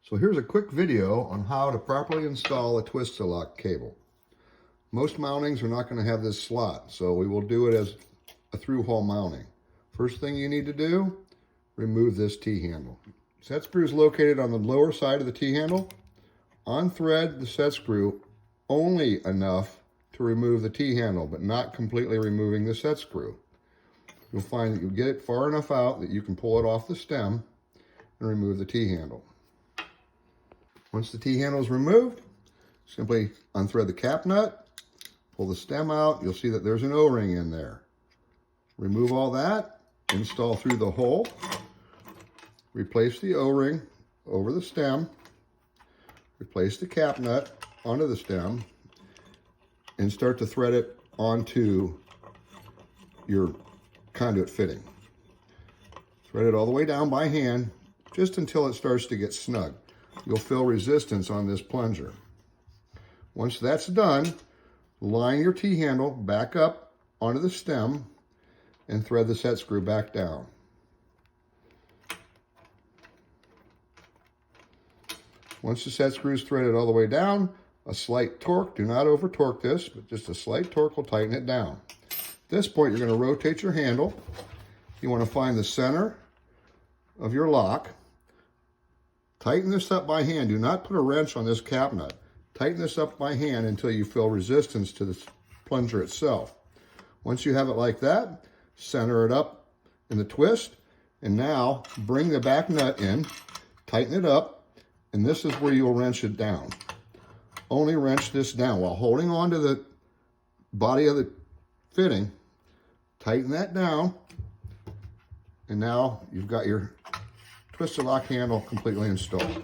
So here's a quick video on how to properly install a Twist-A-Lock cable. Most mountings are not going to have this slot, so we will do it as a through-hole mounting. First thing you need to do, remove this T-handle. Set screw is located on the lower side of the T-handle. Unthread the set screw only enough to remove the T-handle, but not completely removing the set screw. You'll find that you get it far enough out that you can pull it off the stem and remove the T-handle. Once the T-handle is removed, simply unthread the cap nut, pull the stem out. You'll see that there's an O-ring in there. Remove all that, install through the hole, replace the O-ring over the stem, replace the cap nut onto the stem, and start to thread it onto your conduit fitting. Thread it all the way down by hand, just until it starts to get snug. You'll feel resistance on this plunger. Once that's done, line your T-handle back up onto the stem and thread the set screw back down. Once the set screw is threaded all the way down, a slight torque, do not over torque this, but just a slight torque will tighten it down. At this point, you're going to rotate your handle. You want to find the center of your lock. Tighten this up by hand. Do not put a wrench on this cap nut. Tighten this up by hand until you feel resistance to the plunger itself. Once you have it like that, center it up in the twist, and now bring the back nut in, tighten it up, and this is where you'll wrench it down. Only wrench this down while holding on to the body of the fitting. Tighten that down, and now you've got your Twist-A-Lock handle completely installed.